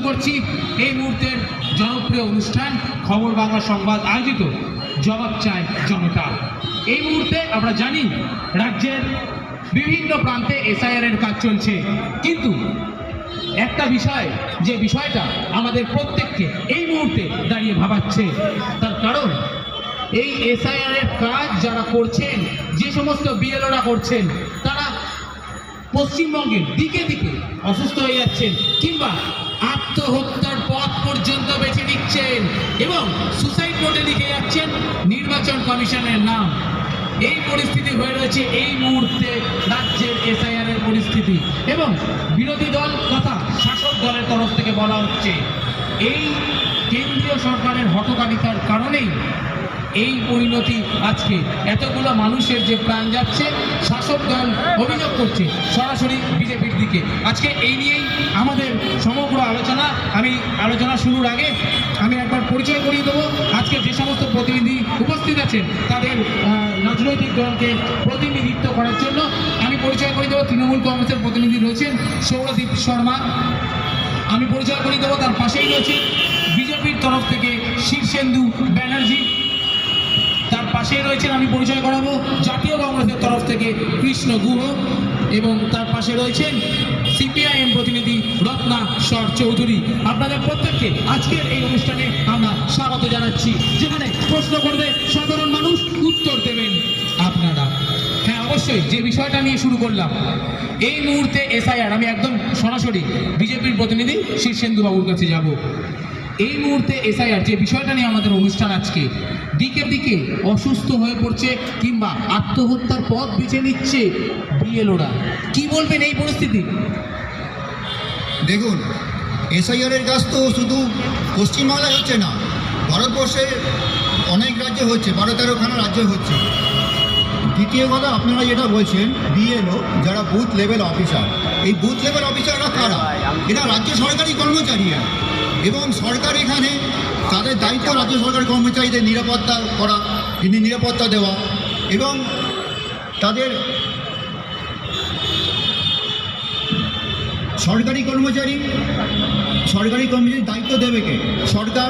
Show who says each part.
Speaker 1: করছি এই মুহূর্তের জনপ্রিয় অনুষ্ঠান খবর বাংলা সংবাদ আয়োজিত জবাব চায় জনতা। এই মুহূর্তে আমরা জানি রাজ্যের বিভিন্ন প্রান্তে এসআইআর এর কাজ চলছে, কিন্তু একটা বিষয়, যে বিষয়টা আমাদের প্রত্যেককে এই মুহূর্তে দাঁড়িয়ে ভাবাচ্ছে, তার কারণ এই এসআইআর এর কাজ যারা করছেন, যে সমস্ত বিএলওরা করছেন, তারা পশ্চিমবঙ্গের দিকে দিকে অসুস্থ হয়ে যাচ্ছেন কিংবা আত্মহত্যার পথ পর্যন্ত বেছে নিচ্ছেন এবং সুসাইড নোটে লিখে যাচ্ছেন নির্বাচন কমিশনের নাম। এই পরিস্থিতি হয়ে রয়েছে এই মুহূর্তে রাজ্যের এসআইআর এর পরিস্থিতি, এবং বিরোধী দল তথা শাসক দলের তরফ থেকে বলা হচ্ছে এই কেন্দ্রীয় সরকারের হঠকারিতার কারণেই এই পরিণতি। আজকে এতগুলো মানুষের যে প্রাণ যাচ্ছে, শাসক দল অভিযোগ করছে সরাসরি বিজেপির দিকে। আজকে এই নিয়েই আমাদের সমগ্র আলোচনা। আমি আলোচনা শুরুর আগে আমি একবার পরিচয় করিয়ে দেবো। আজকে যে সমস্ত প্রতিনিধি উপস্থিত আছেন তাদের রাজনৈতিক দলকে প্রতিনিধিত্ব করার জন্য আমি পরিচয় করিয়ে দেবো। তৃণমূল কংগ্রেসের প্রতিনিধি রয়েছেন সৌরদীপ শর্মা, আমি পরিচয় করিয়ে দেবো। তার পাশেই রয়েছে বিজেপির তরফ থেকে শীর্ষেন্দু ব্যানার্জি, তার পাশে রয়েছেন, আমি পরিচয় করাবো, জাতীয় কংগ্রেসের তরফ থেকে কৃষ্ণ গুহ, এবং তার পাশে রয়েছেন সিপিআইএম প্রতিনিধি রত্না সর চৌধুরী। আপনাদের প্রত্যেককে আজকের এই অনুষ্ঠানে আমরা স্বাগত জানাচ্ছি, যেখানে প্রশ্ন করবে সাধারণ মানুষ, উত্তর দেবেন আপনারা। হ্যাঁ, অবশ্যই যে বিষয়টা নিয়ে শুরু করলাম, এই মুহূর্তে এসআইআর, আমি একদম সরাসরি বিজেপির প্রতিনিধি শীর্ষেন্দু বাবুর কাছে যাব। এই মুহূর্তে এসআইআর যে বিষয়টা নিয়ে আমাদের অনুষ্ঠান, আজকে দিকে দিকে অসুস্থ হয়ে পড়ছে কিংবা আত্মহত্যার পথ বেছে নিচ্ছে বিএলওরা, কি বলবেন এই পরিস্থিতি?
Speaker 2: দেখুন, এসআইআরের কাজ তো শুধু পশ্চিমবাংলায় হচ্ছে না, ভারতবর্ষের অনেক রাজ্যে হচ্ছে, 12-13খানা রাজ্যে হচ্ছে। দ্বিতীয় কথা, আপনারা যেটা বলছেন বিএলও, যারা বুথ লেভেল অফিসার, এই বুথ লেভেল অফিসাররা কারা? এরা রাজ্য সরকারি কর্মচারী, এবং সরকার এখানে তাদের দায়িত্ব রাজ্য সরকারি কর্মচারীদের নিরাপত্তা করা, নিরাপত্তা দেওয়া, এবং তাদের সরকারি কর্মচারীর দায়িত্ব দেবে কে? সরকার।